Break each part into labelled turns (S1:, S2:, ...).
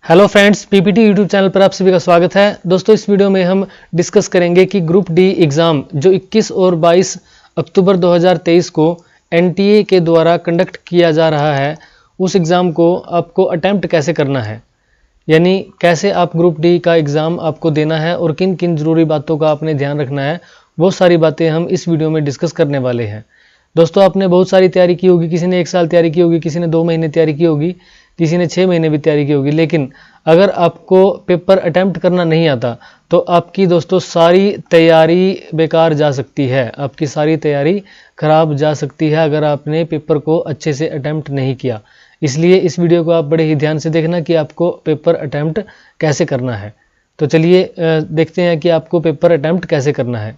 S1: Hello friends, PPT YouTube channel पर आप सभी का स्वागत है। दोस्तों, इस वीडियो में हम डिस्कस करेंगे कि ग्रुप डी एग्ज़ाम जो 21 और 22 अक्टूबर 2023 को एनटीए के द्वारा कंडक्ट किया जा रहा है, उस एग्ज़ाम को आपको अटैम्प्ट कैसे करना है, यानी कैसे आप ग्रुप डी का एग्ज़ाम आपको देना है और किन किन ज़रूरी बातों का आपने ध्यान रखना है, वो सारी बातें हम इस वीडियो में डिस्कस करने वाले हैं। दोस्तों, आपने बहुत सारी तैयारी की होगी, किसी ने 1 साल तैयारी की होगी, किसी ने 2 महीने तैयारी की होगी, किसी ने 6 महीने भी तैयारी की होगी, लेकिन अगर आपको पेपर अटैम्प्ट करना नहीं आता तो आपकी दोस्तों सारी तैयारी बेकार जा सकती है, आपकी सारी तैयारी खराब जा सकती है अगर आपने पेपर को अच्छे से अटैम्प्ट नहीं किया। इसलिए इस वीडियो को आप बड़े ही ध्यान से देखना कि आपको पेपर अटैम्प्ट कैसे करना है। तो चलिए देखते हैं कि आपको पेपर अटैम्प्ट कैसे करना है।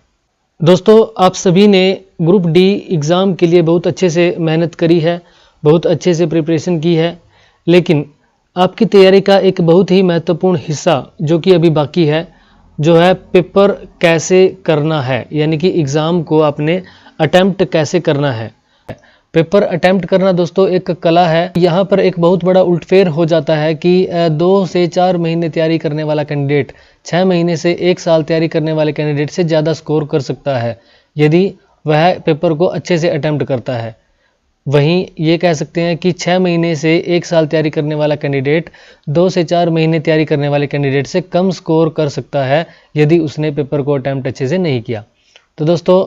S1: दोस्तों, आप सभी ने ग्रुप डी एग्ज़ाम के लिए बहुत अच्छे से मेहनत करी है, बहुत अच्छे से प्रिपरेशन की है, लेकिन आपकी तैयारी का एक बहुत ही महत्वपूर्ण हिस्सा जो कि अभी बाकी है, जो है पेपर कैसे करना है, यानी कि एग्ज़ाम को आपने अटैम्प्ट कैसे करना है। पेपर अटैम्प्ट करना दोस्तों एक कला है। यहाँ पर एक बहुत बड़ा उल्टफेर हो जाता है कि 2 से 4 महीने तैयारी करने वाला कैंडिडेट 6 महीने से 1 साल तैयारी करने वाले कैंडिडेट से ज़्यादा स्कोर कर सकता है यदि वह पेपर को अच्छे से अटैम्प्ट करता है। वहीं ये कह सकते हैं कि 6 महीने से 1 साल तैयारी करने वाला कैंडिडेट 2 से 4 महीने तैयारी करने वाले कैंडिडेट से कम स्कोर कर सकता है यदि उसने पेपर को अटैम्प्ट अच्छे से नहीं किया। तो दोस्तों,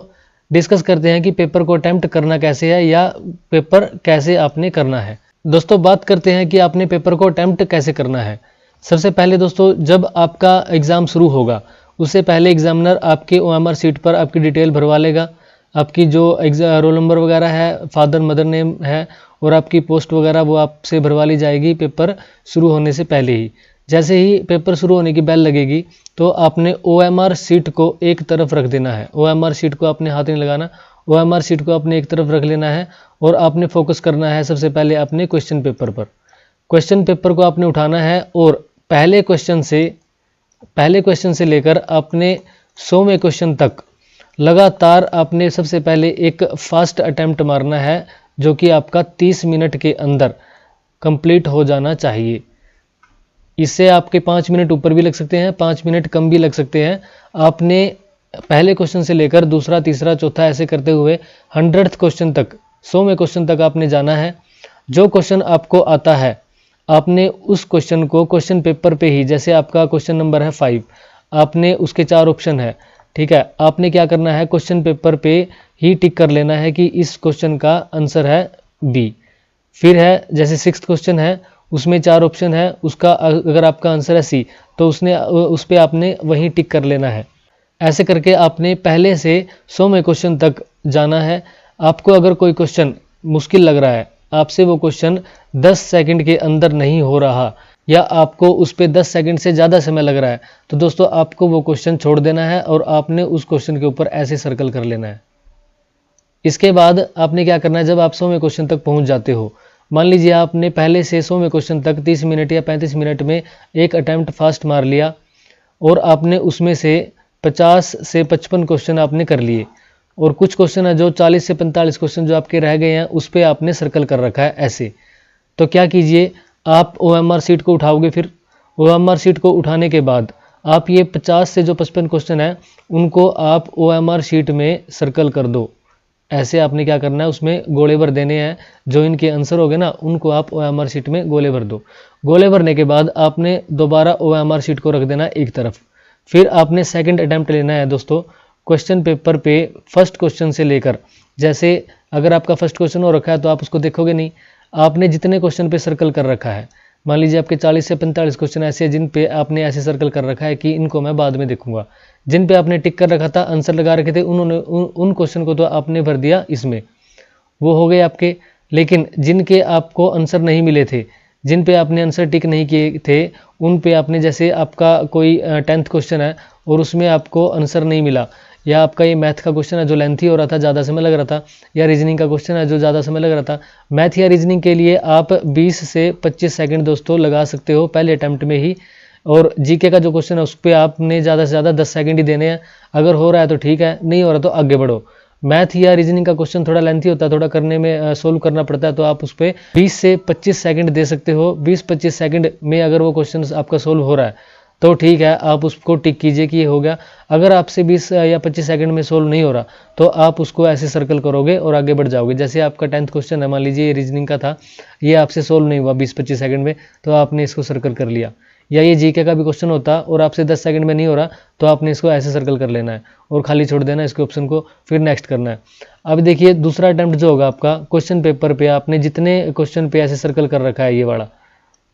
S1: डिस्कस करते हैं कि पेपर को अटैम्प्ट करना कैसे है या पेपर कैसे आपने करना है। दोस्तों, बात करते हैं कि आपने पेपर को अटैम्प्ट कैसे करना है। सबसे पहले दोस्तों, जब आपका एग्ज़ाम शुरू होगा उससे पहले एग्जामिनर आपके ओएमआर सीट पर आपकी डिटेल भरवा लेगा, आपकी जो रोल नंबर वगैरह है, फादर मदर नेम है और आपकी पोस्ट वगैरह वो आपसे भरवा ली जाएगी पेपर शुरू होने से पहले ही। जैसे ही पेपर शुरू होने की बेल लगेगी तो आपने ओएमआर सीट को एक तरफ रख देना है। ओएमआर सीट को आपने हाथ नहीं लगाना, ओएमआर सीट को आपने एक तरफ रख लेना है और आपने फोकस करना है सबसे पहले अपने क्वेश्चन पेपर पर। क्वेश्चन पेपर को आपने उठाना है और पहले क्वेश्चन से लेकर आपने 100वें क्वेश्चन तक लगातार आपने सबसे पहले एक फास्ट अटैम्प्ट मारना है, जो कि आपका 30 मिनट के अंदर कंप्लीट हो जाना चाहिए। इससे आपके 5 मिनट ऊपर भी लग सकते हैं, 5 मिनट कम भी लग सकते हैं। आपने पहले क्वेश्चन से लेकर दूसरा, तीसरा, चौथा ऐसे करते हुए 100th क्वेश्चन तक, 100वें क्वेश्चन तक आपने जाना है। जो क्वेश्चन आपको आता है आपने उस क्वेश्चन को क्वेश्चन पेपर पे ही, जैसे आपका क्वेश्चन नंबर है 5, आपने उसके 4 ऑप्शन है, ठीक है, आपने क्या करना है, क्वेश्चन पेपर पे ही टिक कर लेना है कि इस क्वेश्चन का आंसर है बी। फिर है जैसे 6th क्वेश्चन है, उसमें 4 ऑप्शन है, उसका अगर आपका आंसर है सी तो उस पर आपने वहीं टिक कर लेना है। ऐसे करके आपने पहले से 100वें क्वेश्चन तक जाना है। आपको अगर कोई क्वेश्चन मुश्किल लग रहा है, आपसे वो क्वेश्चन 10 सेकंड के अंदर नहीं हो रहा या आपको उस पर 10 सेकंड से ज़्यादा समय लग रहा है, तो दोस्तों आपको वो क्वेश्चन छोड़ देना है और आपने उस क्वेश्चन के ऊपर ऐसे सर्कल कर लेना है। इसके बाद आपने क्या करना है, जब आप 100वें क्वेश्चन तक पहुंच जाते हो, मान लीजिए आपने पहले से 100वें क्वेश्चन तक 30 मिनट या 35 मिनट में एक अटैम्प्ट फास्ट मार लिया और आपने उसमें से 50 से 55 क्वेश्चन आपने कर लिए और कुछ क्वेश्चन है जो 40 से 45 क्वेश्चन जो आपके रह गए हैं उस पर आपने सर्कल कर रखा है ऐसे। तो क्या कीजिए, आप ओएमआर सीट को उठाओगे। फिर ओएमआर सीट को उठाने के बाद आप ये 50 से जो 55 क्वेश्चन है उनको आप ओएमआर सीट में सर्कल कर दो। ऐसे आपने क्या करना है, उसमें गोले भर देने हैं। जो इनके आंसर हो गए ना उनको आप ओएमआर सीट में गोले भर दो। गोले भरने के बाद आपने दोबारा ओएमआर सीट को रख देना एक तरफ। फिर आपने सेकंड अटैम्प्ट लेना है दोस्तों, क्वेश्चन पेपर पे फर्स्ट क्वेश्चन से लेकर, जैसे अगर आपका फर्स्ट क्वेश्चन हो रखा है तो आप उसको देखोगे नहीं, आपने जितने क्वेश्चन पे सर्कल कर रखा है, मान लीजिए आपके 40 से 45 क्वेश्चन ऐसे हैं जिन पे आपने ऐसे सर्कल कर रखा है कि इनको मैं बाद में देखूंगा। जिन पे आपने टिक कर रखा था, आंसर लगा रखे थे, उन्होंने उन क्वेश्चन को तो आपने भर दिया इसमें, वो हो गए आपके। लेकिन जिनके आपको आंसर नहीं मिले थे, जिन पे आपने आंसर टिक नहीं किए थे, उन पे आपने, जैसे आपका कोई 10th क्वेश्चन है और उसमें आपको आंसर नहीं मिला, या आपका ये मैथ का क्वेश्चन है जो लेंथी हो रहा था, ज़्यादा समय लग रहा था, या रीजनिंग का क्वेश्चन है जो ज़्यादा समय लग रहा था। मैथ या रीजनिंग के लिए आप 20 से 25 सेकंड दोस्तों लगा सकते हो पहले अटैम्प्ट में ही, और जीके का जो क्वेश्चन है उस पर आपने ज़्यादा से ज़्यादा 10 सेकंड ही देने हैं। अगर हो रहा है तो ठीक है, नहीं हो रहा तो आगे बढ़ो। मैथ या रीजनिंग का क्वेश्चन थोड़ा लेंथी होता है, थोड़ा करने में सोल्व करना पड़ता है, तो आप उस पर 20 से 25 सेकंड दे सकते हो। 20-25 सेकंड में अगर वो क्वेश्चन आपका सोल्व हो रहा है तो ठीक है, आप उसको टिक कीजिए कि ये हो गया। अगर आपसे 20 या 25 सेकंड में सोल्व नहीं हो रहा तो आप उसको ऐसे सर्कल करोगे और आगे बढ़ जाओगे। जैसे आपका 10th क्वेश्चन है, मान लीजिए रीजनिंग का था, ये आपसे सोल्व नहीं हुआ 20-25 सेकंड में, तो आपने इसको सर्कल कर लिया। या ये जीके का भी क्वेश्चन होता और आपसे 10 सेकंड में नहीं हो रहा तो आपने इसको ऐसे सर्कल कर लेना है और खाली छोड़ देना इसके ऑप्शन को, फिर नेक्स्ट करना है। अब देखिए दूसरा अटेम्प्ट जो होगा आपका, क्वेश्चन पेपर पे आपने जितने क्वेश्चन पे ऐसे सर्कल कर रखा है, ये वाला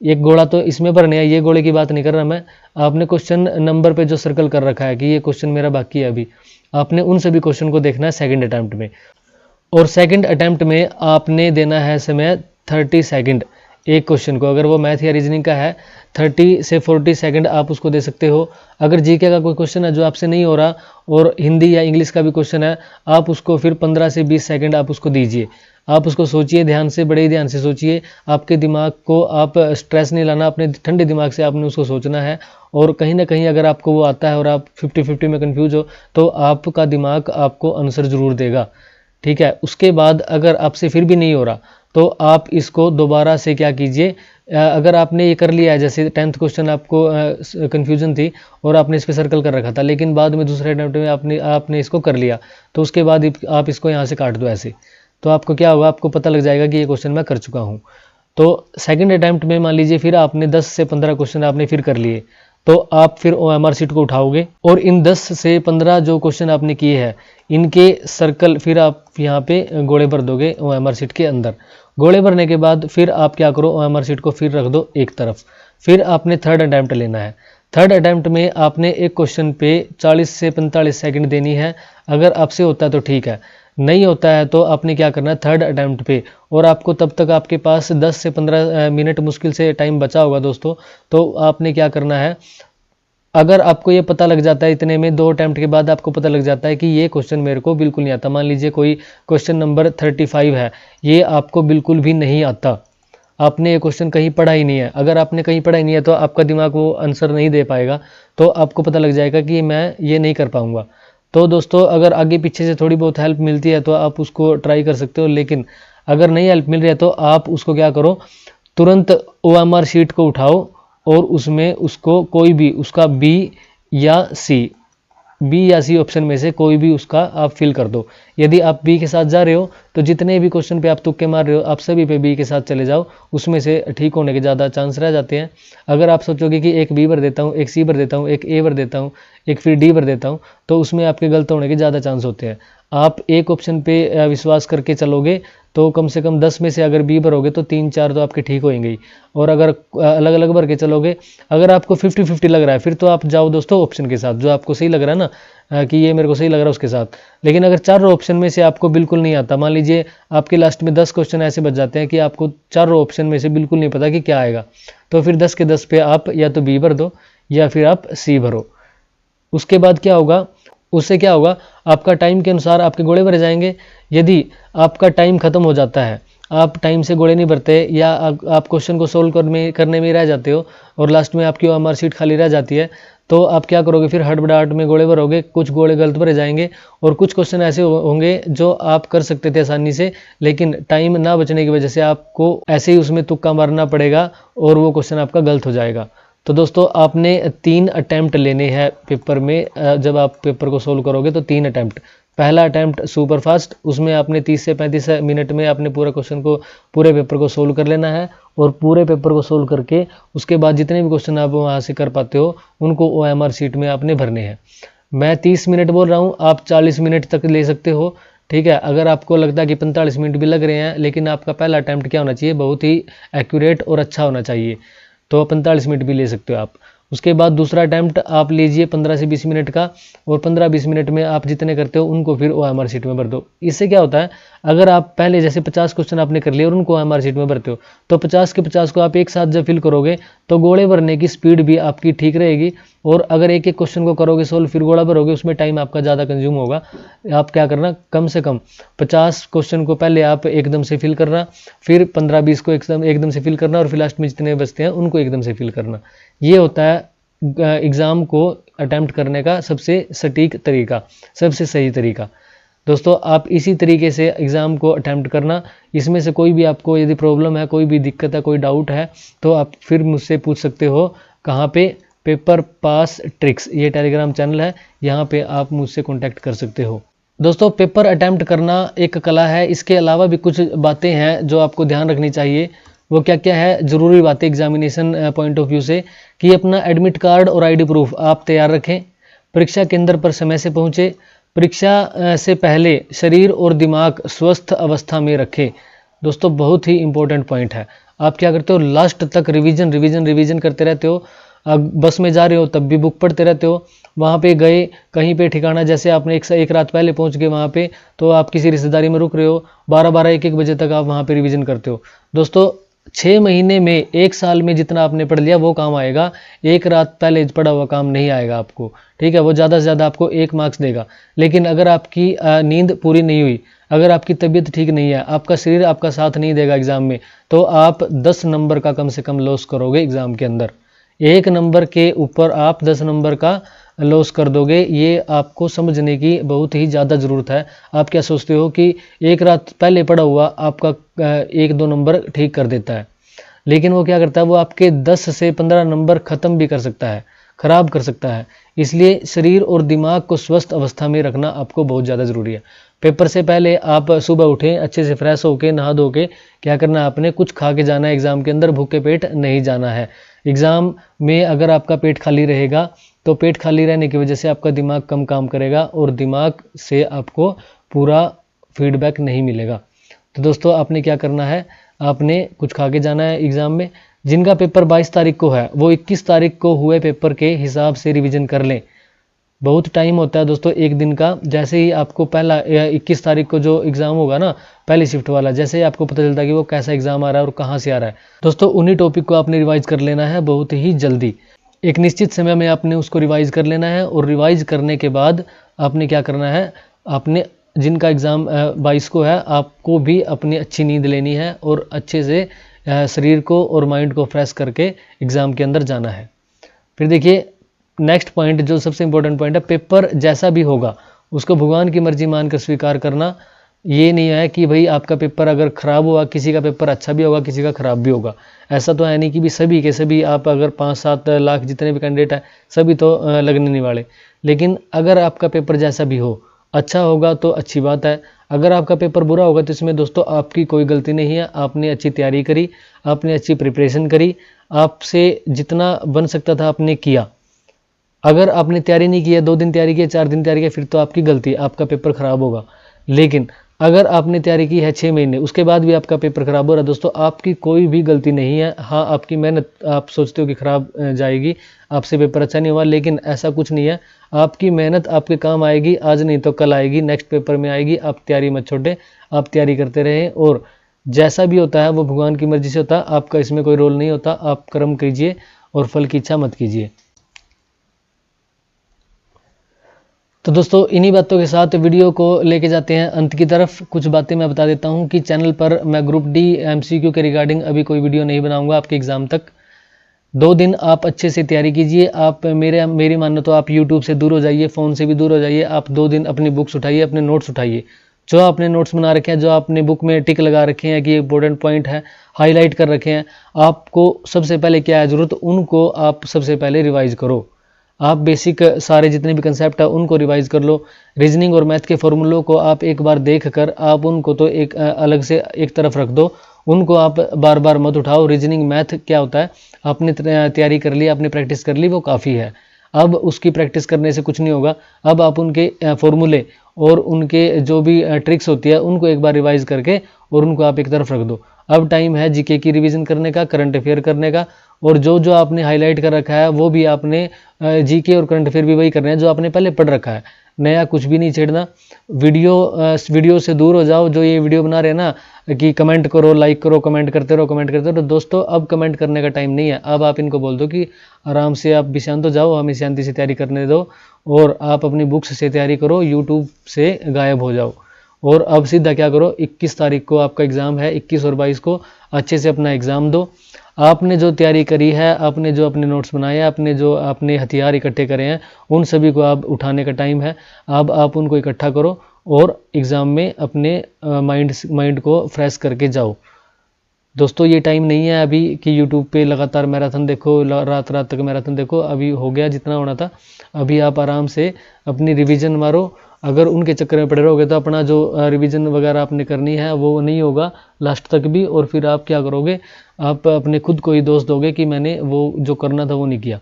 S1: एक गोला तो इसमें भरने है, ये गोले की बात नहीं कर रहा मैं, आपने क्वेश्चन नंबर पे जो सर्कल कर रखा है कि ये क्वेश्चन मेरा बाकी है अभी, आपने उन सभी क्वेश्चन को देखना है सेकंड अटेम्प्ट में। और सेकंड अटेम्प्ट में आपने देना है समय 30 सेकंड एक क्वेश्चन को। अगर वो मैथ या रीजनिंग का है 30 से 40 सेकंड आप उसको दे सकते हो। अगर जीके का कोई क्वेश्चन है जो आपसे नहीं हो रहा और हिंदी या इंग्लिश का भी क्वेश्चन है, आप उसको फिर 15 से 20 सेकंड आप उसको दीजिए। आप उसको सोचिए ध्यान से, बड़े ध्यान से सोचिए, आपके दिमाग को आप स्ट्रेस नहीं लाना, अपने ठंडे दिमाग से आपने उसको सोचना है। और कहीं ना कहीं अगर आपको वो आता है और आप 50-50 में कंफ्यूज हो तो आपका दिमाग आपको आंसर ज़रूर देगा, ठीक है। उसके बाद अगर आपसे फिर भी नहीं हो रहा तो आप इसको दोबारा से क्या कीजिए, अगर आपने ये कर लिया है, जैसे 10th क्वेश्चन आपको कन्फ्यूजन थी और आपने इस पर सर्कल कर रखा था, लेकिन बाद में दूसरे अटेम्प्ट में आपने इसको कर लिया, तो उसके बाद आप इसको यहाँ से काट दो ऐसे, तो आपको क्या होगा, आपको पता लग जाएगा कि ये क्वेश्चन मैं कर चुका हूँ। तो सेकंड अटेम्प्ट में मान लीजिए फिर आपने 10 से 15 क्वेश्चन आपने फिर कर लिए, तो आप फिर OMR शीट को उठाओगे और इन 10 से 15 जो क्वेश्चन आपने किए हैं इनके सर्कल फिर आप यहाँ पे गोले भर दोगे OMR शीट के अंदर। गोले भरने के बाद फिर आप क्या करो, OMR शीट को फिर रख दो एक तरफ। फिर आपने थर्ड अटेम्प्ट लेना है। थर्ड अटेम्प्ट में आपने एक क्वेश्चन पे 40 से 45 सेकंड देनी है। अगर आपसे होता है तो ठीक है, नहीं होता है तो आपने क्या करना है थर्ड अटेम्प्ट पे, और आपको तब तक आपके पास 10 से 15 मिनट मुश्किल से टाइम बचा होगा दोस्तों। तो आपने क्या करना है, अगर आपको ये पता लग जाता है इतने में 2 अटेम्प्ट के बाद आपको पता लग जाता है कि ये क्वेश्चन मेरे को बिल्कुल नहीं आता, मान लीजिए कोई क्वेश्चन नंबर 35 है, ये आपको बिल्कुल भी नहीं आता, आपने ये क्वेश्चन कहीं पढ़ा ही नहीं है। अगर आपने कहीं पढ़ा ही नहीं है तो आपका दिमाग वो आंसर नहीं दे पाएगा, तो आपको पता लग जाएगा कि मैं ये नहीं कर पाऊंगा। तो दोस्तों अगर आगे पीछे से थोड़ी बहुत हेल्प मिलती है तो आप उसको ट्राई कर सकते हो, लेकिन अगर नहीं हेल्प मिल रही है तो आप उसको क्या करो, तुरंत OMR शीट को उठाओ और उसमें उसको कोई भी उसका बी या सी ऑप्शन में से कोई भी उसका आप फिल कर दो। यदि आप बी के साथ जा रहे हो तो जितने भी क्वेश्चन पे आप तुक्के मार रहे हो आप सभी पे बी के साथ चले जाओ, उसमें से ठीक होने के ज़्यादा चांस रह जाते हैं। अगर आप सोचोगे कि एक बी भर देता हूँ, एक सी भर देता हूँ, एक ए भर देता हूँ, एक फिर डी भर देता हूँ, तो उसमें आपके गलत होने के ज़्यादा चांस होते हैं। आप एक ऑप्शन पे विश्वास करके चलोगे तो कम से कम 10 में से अगर बी भरोगे तो 3-4 तो आपके ठीक होंगे ही, और अगर अलग अलग भर के चलोगे, अगर आपको 50-50 लग रहा है फिर तो आप जाओ दोस्तों ऑप्शन के साथ जो आपको सही लग रहा है ना, कि ये मेरे को सही लग रहा है उसके साथ। लेकिन अगर चारों ऑप्शन में से आपको बिल्कुल नहीं आता, मान लीजिए आपके लास्ट में 10 क्वेश्चन ऐसे बच जाते हैं कि आपको चारों ऑप्शन में से बिल्कुल नहीं पता कि क्या आएगा, तो फिर 10 के 10 पे आप या तो बी भर दो या फिर आप सी भरो। उसके बाद क्या होगा, उससे क्या होगा, आपका टाइम के अनुसार आपके गोले भरे जाएंगे। यदि आपका टाइम खत्म हो जाता है, आप टाइम से गोले नहीं भरते या आप क्वेश्चन को सोल्व करने में रह जाते हो और लास्ट में आपकी OMR शीट खाली रह जाती है, तो आप क्या करोगे, फिर हड़बड़ाहट में गोले भरोगे, कुछ गोले गलत भरे जाएंगे और कुछ क्वेश्चन ऐसे होंगे जो आप कर सकते थे आसानी से, लेकिन टाइम ना बचने की वजह से आपको ऐसे ही उसमें तुक्का मारना पड़ेगा और वो क्वेश्चन आपका गलत हो जाएगा। तो दोस्तों आपने 3 अटैम्प्ट लेने हैं पेपर में, जब आप पेपर को सोल्व करोगे तो 3 अटैम्प्ट। पहला अटैम्प्ट सुपर फास्ट, उसमें आपने 30 से 35 मिनट में अपने पूरे क्वेश्चन को, पूरे पेपर को सोल्व कर लेना है, और पूरे पेपर को सोल्व करके उसके बाद जितने भी क्वेश्चन आप वहाँ से कर पाते हो उनको OMR शीट में आपने भरने हैं। मैं 30 मिनट बोल रहा हूँ, आप 40 मिनट तक ले सकते हो, ठीक है। अगर आपको लगता है कि 45 मिनट भी लग रहे हैं, लेकिन आपका पहला अटैम्प्ट क्या होना चाहिए, बहुत ही एक्यूरेट और अच्छा होना चाहिए, तो 45 मिनट भी ले सकते हो आप। उसके बाद दूसरा अटैम्प्ट आप लीजिए 15 से 20 मिनट का, और 15-20 मिनट में आप जितने करते हो उनको फिर OMR शीट में भर दो। इससे क्या होता है, अगर आप पहले जैसे 50 क्वेश्चन आपने कर लिए और उनको OMR शीट में भरते हो, तो 50 के 50 को आप एक साथ जब फिल करोगे तो गोले भरने की स्पीड भी आपकी ठीक रहेगी, और अगर एक एक क्वेश्चन को करोगे सोल्व फिर गोला भरोगे उसमें टाइम आपका ज़्यादा कंज्यूम होगा। आप क्या करना, कम से कम 50 क्वेश्चन को पहले आप एकदम से फिल करना, फिर 15-20 को एकदम से फिल करना, और फिर लास्ट में जितने बचते हैं उनको एकदम से फिल करना। ये होता है एग्ज़ाम को अटैम्प्ट करने का सबसे सटीक तरीका, सबसे सही तरीका। दोस्तों आप इसी तरीके से एग्ज़ाम को अटैम्प्ट करना। इसमें से कोई भी आपको यदि प्रॉब्लम है, कोई भी दिक्कत है, कोई डाउट है तो आप फिर मुझसे पूछ सकते हो। कहाँ पे? पेपर पास ट्रिक्स, ये टेलीग्राम चैनल है, यहाँ पे आप मुझसे कॉन्टैक्ट कर सकते हो। दोस्तों पेपर अटैम्प्ट करना एक कला है, इसके अलावा भी कुछ बातें हैं जो आपको ध्यान रखनी चाहिए। वो क्या क्या है? ज़रूरी बातें एग्जामिनेशन पॉइंट ऑफ व्यू से, कि अपना एडमिट कार्ड और आईडी प्रूफ आप तैयार रखें, परीक्षा केंद्र पर समय से पहुँचे, परीक्षा से पहले शरीर और दिमाग स्वस्थ अवस्था में रखें। दोस्तों बहुत ही इंपॉर्टेंट पॉइंट है। आप क्या करते हो? लास्ट तक रिवीजन करते रहते हो। बस में जा रहे हो तब भी बुक पढ़ते रहते हो, वहाँ पे गए कहीं पे ठिकाना, जैसे आपने एक रात पहले पहुँच गए वहाँ पे, तो आप किसी रिश्तेदारी में रुक रहे हो, 12 1 बजे तक आप वहाँ पे रिवीजन करते हो। दोस्तों 6 महीने में, 1 साल में जितना आपने पढ़ लिया वो काम आएगा, एक रात पहले पढ़ा हुआ काम नहीं आएगा आपको, ठीक है? वो ज़्यादा से ज़्यादा आपको 1 मार्क्स देगा। लेकिन अगर आपकी नींद पूरी नहीं हुई, अगर आपकी तबीयत ठीक नहीं है, आपका शरीर आपका साथ नहीं देगा एग्ज़ाम में, तो आप 10 नंबर का कम से कम लॉस करोगे एग्ज़ाम के अंदर। 1 नंबर के ऊपर आप 10 नंबर का लॉस कर दोगे। ये आपको समझने की बहुत ही ज़्यादा ज़रूरत है। आप क्या सोचते हो कि एक रात पहले पढ़ा हुआ आपका 1-2 नंबर ठीक कर देता है, लेकिन वो क्या करता है? वो आपके 10 से 15 नंबर ख़त्म भी कर सकता है, ख़राब कर सकता है। इसलिए शरीर और दिमाग को स्वस्थ अवस्था में रखना आपको बहुत ज़्यादा ज़रूरी है। पेपर से पहले आप सुबह उठें, अच्छे से फ्रेश होके, नहा धो के क्या करना है? आपने कुछ खा के जाना है एग्ज़ाम के अंदर, भूखे पेट नहीं जाना है। एग्ज़ाम में अगर आपका पेट खाली रहेगा तो पेट खाली रहने की वजह से आपका दिमाग कम काम करेगा और दिमाग से आपको पूरा फीडबैक नहीं मिलेगा। तो दोस्तों आपने क्या करना है? आपने कुछ खा के जाना है एग्ज़ाम में। जिनका पेपर 22 तारीख को है वो 21 तारीख को हुए पेपर के हिसाब से रिवीजन कर लें। बहुत टाइम होता है दोस्तों एक दिन का। जैसे ही आपको पहला 21 तारीख को जो एग्ज़ाम होगा ना, पहली शिफ्ट वाला, जैसे ही आपको पता चलता है कि वो कैसा एग्ज़ाम आ रहा है और कहाँ से आ रहा है, दोस्तों उन्हीं टॉपिक को आपने रिवाइज़ कर लेना है बहुत ही जल्दी। एक निश्चित समय में आपने उसको रिवाइज़ कर लेना है, और रिवाइज़ करने के बाद आपने क्या करना है? आपने जिनका एग्ज़ाम 22 को है, आपको भी अपनी अच्छी नींद लेनी है और अच्छे से शरीर को और माइंड को फ्रेश करके एग्ज़ाम के अंदर जाना है। फिर देखिए नेक्स्ट पॉइंट जो सबसे इंपॉर्टेंट पॉइंट है, पेपर जैसा भी होगा उसको भगवान की मर्जी मानकर स्वीकार करना। ये नहीं है कि भाई आपका पेपर अगर ख़राब हुआ, किसी का पेपर अच्छा भी होगा, किसी का ख़राब भी होगा। ऐसा तो है नहीं कि भी सभी के सभी, आप अगर 5-7 लाख जितने भी कैंडिडेट हैं सभी तो लगने नहीं वाले। लेकिन अगर आपका पेपर जैसा भी हो, अच्छा होगा तो अच्छी बात है। अगर आपका पेपर बुरा होगा तो इसमें दोस्तों आपकी कोई गलती नहीं है। आपने अच्छी तैयारी करी, आपने अच्छी प्रिपरेशन करी, आपसे जितना बन सकता था आपने किया। अगर आपने तैयारी नहीं की है, 2 दिन तैयारी की है, 4 दिन तैयारी की है, फिर तो आपकी गलती, आपका पेपर ख़राब होगा। लेकिन अगर आपने तैयारी की है 6 महीने, उसके बाद भी आपका पेपर ख़राब हो रहा है, दोस्तों आपकी कोई भी गलती नहीं है। हाँ आपकी मेहनत, आप सोचते हो कि ख़राब जाएगी, आपसे पेपर अच्छा नहीं हुआ, लेकिन ऐसा कुछ नहीं है। आपकी मेहनत आपके काम आएगी, आज नहीं तो कल आएगी, नेक्स्ट पेपर में आएगी। आप तैयारी मत छोड़ें, आप तैयारी करते रहें, और जैसा भी होता है वो भगवान की मर्जी से होता है, आपका इसमें कोई रोल नहीं होता। आप कर्म कीजिए और फल की इच्छा मत कीजिए। तो दोस्तों इन्हीं बातों के साथ वीडियो को लेके जाते हैं अंत की तरफ। कुछ बातें मैं बता देता हूं कि चैनल पर मैं ग्रुप डी MCQ के रिगार्डिंग अभी कोई वीडियो नहीं बनाऊंगा आपके एग्ज़ाम तक। 2 दिन आप अच्छे से तैयारी कीजिए। आप मेरी मानो तो आप यूट्यूब से दूर हो जाइए, फ़ोन से भी दूर हो जाइए। आप 2 दिन अपनी बुक्स उठाइए, अपने नोट्स उठाइए, जो आपने नोट्स बना रखे हैं, जो आपने बुक में टिक लगा रखे हैं कि इंपॉर्टेंट पॉइंट है, हाईलाइट कर रखे हैं, आपको सबसे पहले क्या है ज़रूरत, उनको आप सबसे पहले रिवाइज़ करो। आप बेसिक सारे जितने भी कंसेप्ट है उनको रिवाइज़ कर लो। रीजनिंग और मैथ के फॉर्मूलों को आप एक बार देख कर आप उनको तो एक अलग से एक तरफ रख दो, उनको आप बार बार मत उठाओ। रीजनिंग मैथ क्या होता है, आपने तैयारी कर ली, आपने प्रैक्टिस कर ली, वो काफ़ी है। अब उसकी प्रैक्टिस करने से कुछ नहीं होगा। अब आप उनके फॉर्मूले और उनके जो भी ट्रिक्स होती है उनको एक बार रिवाइज़ करके और उनको आप एक तरफ रख दो। अब टाइम है जीके की रिवीजन करने का, करंट अफेयर करने का, और जो जो आपने हाईलाइट कर रखा है वो भी आपने जीके और करंट अफेयर भी वही करने हैं जो आपने पहले पढ़ रखा है। नया कुछ भी नहीं छेड़ना। वीडियो से दूर हो जाओ। जो ये वीडियो बना रहे हैं ना कि कमेंट करो, लाइक करो, कमेंट करते रहो, तो दोस्तों अब कमेंट करने का टाइम नहीं है। अब आप इनको बोल दो कि आराम से आप भी शांत हो जाओ, हमें शांति से तैयारी करने दो, और आप अपनी बुक्स से तैयारी करो, यूट्यूब से गायब हो जाओ। और अब सीधा क्या करो, 21 तारीख को आपका एग्ज़ाम है, 21 और 22 को अच्छे से अपना एग्ज़ाम दो। आपने जो तैयारी करी है, आपने जो अपने नोट्स बनाए हैं, आपने हथियार इकट्ठे करे हैं, उन सभी को आप उठाने का टाइम है। अब आप उनको इकट्ठा करो और एग्ज़ाम में अपने माइंड को फ्रेश करके जाओ। दोस्तों ये टाइम नहीं है अभी कि यूट्यूब पे लगातार मैराथन देखो, रात रात तक मैराथन देखो। अभी हो गया जितना होना था। अभी आप आराम से अपनी रिवीजन मारो। अगर उनके चक्कर में पड़े रहोगे तो अपना जो रिवीजन वगैरह आपने करनी है वो नहीं होगा लास्ट तक भी, और फिर आप क्या करोगे, आप अपने खुद को ही दोष दोगे कि मैंने वो जो करना था वो नहीं किया।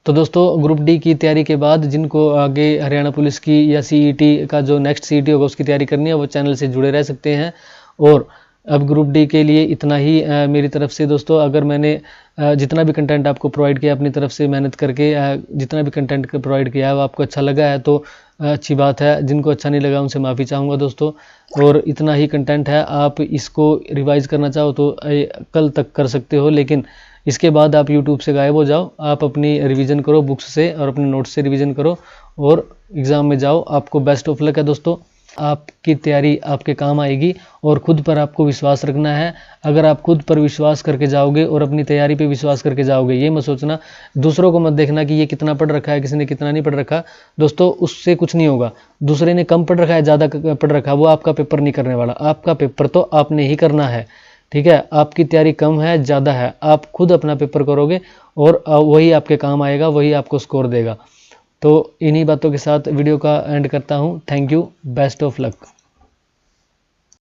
S1: तो दोस्तों ग्रुप डी की तैयारी के बाद जिनको आगे हरियाणा पुलिस की या सीईटी का जो नेक्स्ट सीईटी होगा उसकी तैयारी करनी है, वो चैनल से जुड़े रह सकते हैं। और अब ग्रुप डी के लिए इतना ही मेरी तरफ से दोस्तों। अगर मैंने जितना भी कंटेंट आपको प्रोवाइड किया अपनी तरफ से मेहनत करके, जितना भी कंटेंट प्रोवाइड किया है वो आपको अच्छा लगा है तो अच्छी बात है। जिनको अच्छा नहीं लगा उनसे माफ़ी चाहूँगा दोस्तों। और इतना ही कंटेंट है, आप इसको रिवाइज़ करना चाहो तो कल तक कर सकते हो, लेकिन इसके बाद आप YouTube से गायब हो जाओ। आप अपनी रिवीजन करो बुक्स से और अपने नोट्स से रिवीजन करो और एग्ज़ाम में जाओ। आपको बेस्ट ऑफ लक है दोस्तों। आपकी तैयारी आपके काम आएगी और खुद पर आपको विश्वास रखना है। अगर आप खुद पर विश्वास करके जाओगे और अपनी तैयारी पे विश्वास करके जाओगे, ये मत सोचना, दूसरों को मत देखना कि ये कितना पढ़ रखा है, किसी ने कितना नहीं पढ़ रखा। दोस्तों उससे कुछ नहीं होगा। दूसरे ने कम पढ़ रखा है, ज़्यादा पढ़ रखा है, वो आपका पेपर नहीं करने वाला। आपका पेपर तो आपने ही करना है, ठीक है। आपकी तैयारी कम है ज़्यादा है, आप खुद अपना पेपर करोगे और वही आपके काम आएगा, वही आपको स्कोर देगा। तो इन्हीं बातों के साथ वीडियो का एंड करता हूँ। Thank you, best of luck.